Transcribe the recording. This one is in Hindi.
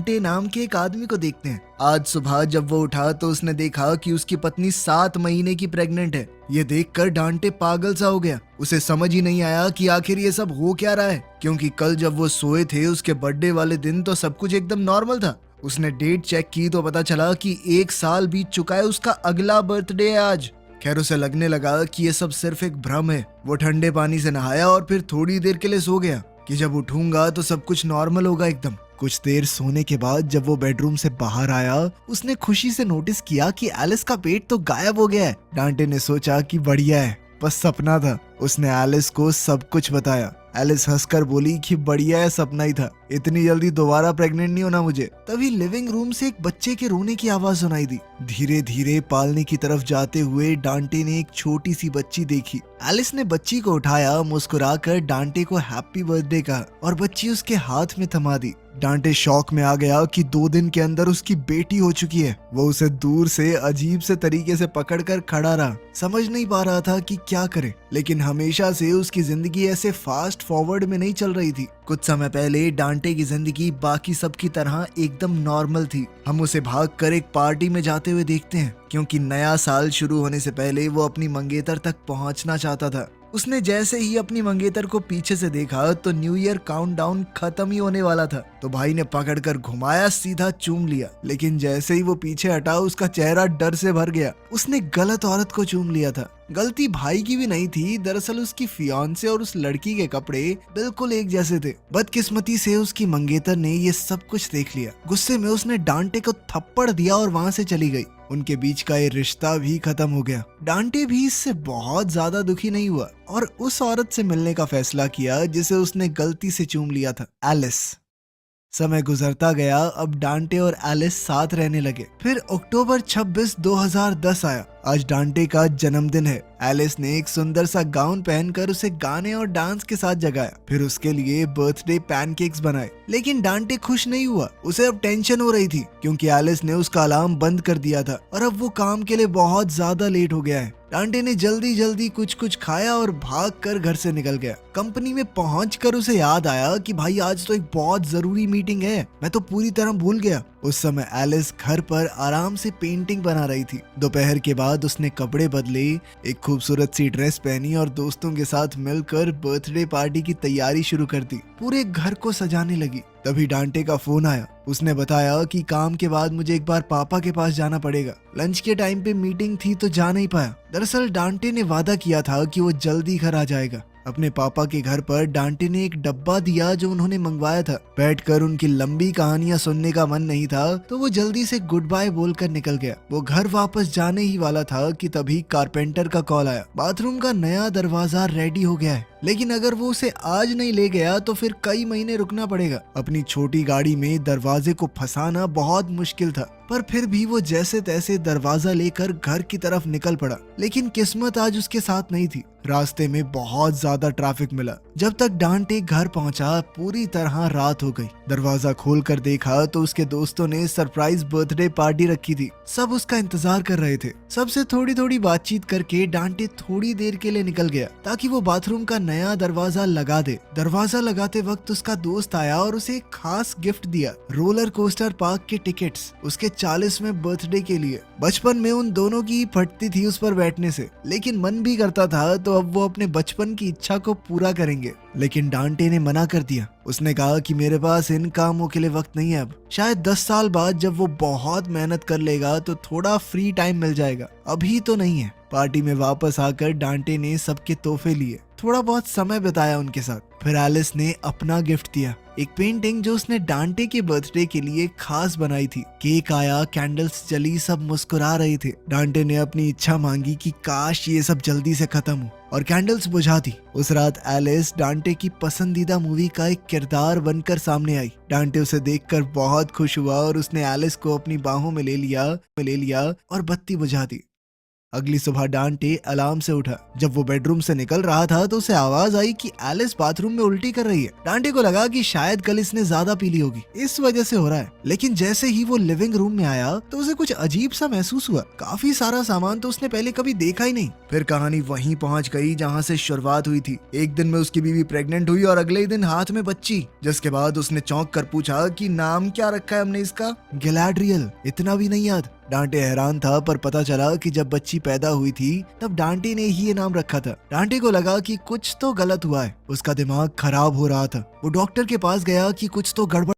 डांटे नाम के एक आदमी को देखते हैं। आज सुबह जब वो उठा तो उसने देखा कि उसकी पत्नी 7 महीने की प्रेग्नेंट है। ये देखकर डांटे पागल सा हो गया। उसे समझ ही नहीं आया कि आखिर ये सब हो क्या रहा है, क्योंकि कल जब वो सोए थे उसके बर्थडे वाले दिन तो सब कुछ एकदम नॉर्मल था। उसने डेट चेक की तो पता चला कि 1 साल बीत चुका है, उसका अगला बर्थडे है आज। खैर उसे लगने लगा कि ये सब सिर्फ एक भ्रम है। वो ठंडे पानी से नहाया और फिर थोड़ी देर के लिए सो गया कि जब उठूंगा तो सब कुछ नॉर्मल होगा एकदम। कुछ देर सोने के बाद जब वो बेडरूम से बाहर आया, उसने खुशी से नोटिस किया कि एलिस का पेट तो गायब हो गया है। डांटे ने सोचा कि बढ़िया है, बस सपना था। उसने एलिस को सब कुछ बताया। एलिस हंसकर बोली कि बढ़िया है, सपना ही था, इतनी जल्दी दोबारा प्रेग्नेंट नहीं होना मुझे। तभी लिविंग रूम से एक बच्चे के रोने की आवाज सुनाई दी। धीरे धीरे पालने की तरफ जाते हुए डांटे ने एक छोटी सी बच्ची देखी। एलिस ने बच्ची को उठाया, मुस्कुराकर डांटे को हैप्पी बर्थडे कहा और बच्ची उसके हाथ में थमा दी। डांटे शॉक में आ गया कि 2 दिन के अंदर उसकी बेटी हो चुकी है। वो उसे दूर से अजीब से तरीके से पकड़कर खड़ा रहा, समझ नहीं पा रहा था कि क्या करे। लेकिन हमेशा से उसकी जिंदगी ऐसे फास्ट फॉरवर्ड में नहीं चल रही थी। कुछ समय पहले डांटे की जिंदगी बाकी सब की तरह एकदम नॉर्मल थी। हम उसे भागकर एक पार्टी में जाते हुए देखते हैं, क्योंकि नया साल शुरू होने से पहले वो अपनी मंगेतर तक पहुंचना चाहता था। उसने जैसे ही अपनी मंगेतर को पीछे से देखा तो न्यू ईयर काउंटडाउन खत्म ही होने वाला था। तो भाई ने पकड़कर घुमाया, सीधा चूम लिया। लेकिन जैसे ही वो पीछे हटा उसका चेहरा डर से भर गया। उसने गलत औरत को चूम लिया था। गलती भाई की भी नहीं थी, दरअसल उसकी फियांसे और उस लड़की के कपड़े बिल्कुल एक जैसे थे। बदकिस्मती से उसकी मंगेतर ने ये सब कुछ देख लिया। गुस्से में उसने डांटे को थप्पड़ दिया और वहाँ से चली गई। उनके बीच का ये रिश्ता भी खत्म हो गया। डांटे भी इससे बहुत ज्यादा दुखी नहीं हुआ और उस औरत से मिलने का फैसला किया जिसे उसने गलती से चूम लिया था, एलिस। समय गुजरता गया। अब डांटे और एलिस साथ रहने लगे। फिर अक्टूबर 26, 2010 आया। आज डांटे का जन्मदिन है। एलिस ने एक सुंदर सा गाउन पहनकर उसे गाने और डांस के साथ जगाया। फिर उसके लिए बर्थडे पैनकेक्स बनाए। लेकिन डांटे खुश नहीं हुआ। उसे अब टेंशन हो रही थी, क्योंकि एलिस ने उसका अलार्म बंद कर दिया था और अब वो काम के लिए बहुत ज्यादा लेट हो गया है। डांटे ने जल्दी जल्दी कुछ खाया और भागकर घर से निकल गया। कंपनी में पहुंचकर उसे याद आया कि भाई आज तो एक बहुत जरूरी मीटिंग है, मैं तो पूरी तरह भूल गया। उस समय एलिस घर पर आराम से पेंटिंग बना रही थी। दोपहर के बाद उसने कपड़े बदले, एक खूबसूरत सी ड्रेस पहनी और दोस्तों के साथ मिलकर बर्थडे पार्टी की तैयारी शुरू कर दी। पूरे घर को सजाने लगी। तभी डांटे का फोन आया। उसने बताया कि काम के बाद मुझे एक बार पापा के पास जाना पड़ेगा। लंच के टाइम पे मीटिंग थी तो जा नहीं पाया। दरअसल डांटे ने वादा किया था कि वो जल्दी घर आ जाएगा। अपने पापा के घर पर डांटे ने एक डब्बा दिया जो उन्होंने मंगवाया था। बैठकर उनकी लंबी कहानियां सुनने का मन नहीं था, तो वो जल्दी से गुड बाय बोलकर निकल गया। वो घर वापस जाने ही वाला था कि तभी कारपेंटर का कॉल आया। बाथरूम का नया दरवाजा रेडी हो गया है, लेकिन अगर वो उसे आज नहीं ले गया तो फिर कई महीने रुकना पड़ेगा। अपनी छोटी गाड़ी में दरवाजे को फंसाना बहुत मुश्किल था, पर फिर भी वो जैसे तैसे दरवाजा लेकर घर की तरफ निकल पड़ा। लेकिन किस्मत आज उसके साथ नहीं थी। रास्ते में बहुत ज्यादा ट्रैफिक मिला। जब तक डांटे घर पहुंचा पूरी तरह रात हो गई। दरवाजा खोलकर देखा तो उसके दोस्तों ने सरप्राइज बर्थडे पार्टी रखी थी। सब उसका इंतजार कर रहे थे। सबसे थोड़ी थोड़ी बातचीत करके डांटे थोड़ी देर के लिए निकल गया ताकि वो बाथरूम का नया दरवाजा लगा दे। दरवाजा लगाते वक्त उसका दोस्त आया और उसे एक खास गिफ्ट दिया, रोलर कोस्टर पार्क के टिकट्स, उसके 40वें बर्थडे के लिए। बचपन में उन दोनों की फटती थी उस पर बैठने से, लेकिन मन भी करता था, तो अब वो अपने बचपन की इच्छा को पूरा करेंगे। लेकिन डांटे ने मना कर दिया। उसने कहा कि मेरे पास इन कामों के लिए वक्त नहीं है अब। शायद 10 साल बाद जब वो बहुत मेहनत कर लेगा तो थोड़ा फ्री टाइम मिल जाएगा, अभी तो नहीं है। पार्टी में वापस आकर डांटे ने सबके तोहफे लिए, थोड़ा बहुत समय बिताया उनके साथ। फिर एलिस ने अपना गिफ्ट दिया, एक पेंटिंग जो उसने डांटे के बर्थडे के लिए खास बनाई थी। केक आया, कैंडल्स जली, सब मुस्कुरा रहे थे। डांटे ने अपनी इच्छा मांगी कि काश ये सब जल्दी से खत्म हो, और कैंडल्स बुझा दी। उस रात एलिस डांटे की पसंदीदा मूवी का एक किरदार बनकर सामने आई। डांटे उसे देखकर बहुत खुश हुआ और उसने एलिस को अपनी बाहों में ले लिया और बत्ती बुझा दी। अगली सुबह डांटे अलार्म से उठा। जब वो बेडरूम से निकल रहा था तो उसे आवाज आई कि एलिस बाथरूम में उल्टी कर रही है। डांटे को लगा कि शायद कल इसने ज्यादा पी ली होगी, इस वजह से हो रहा है। लेकिन जैसे ही वो लिविंग रूम में आया तो उसे कुछ अजीब सा महसूस हुआ। काफी सारा सामान तो उसने पहले कभी देखा ही नहीं। फिर कहानी वहीं पहुंच गई जहां से शुरुआत हुई थी। एक दिन में उसकी बीवी प्रेग्नेंट हुई और अगले ही दिन हाथ में बच्ची, जिसके बाद उसने चौंक कर पूछा कि नाम क्या रखा है हमने इसका। गैलाड्रियल। इतना भी नहीं याद। डांटे हैरान था, पर पता चला कि जब बच्ची पैदा हुई थी तब डांटे ने ही ये नाम रखा था। डांटे को लगा कि कुछ तो गलत हुआ है, उसका दिमाग खराब हो रहा था। वो डॉक्टर के पास गया कि कुछ तो गड़बड़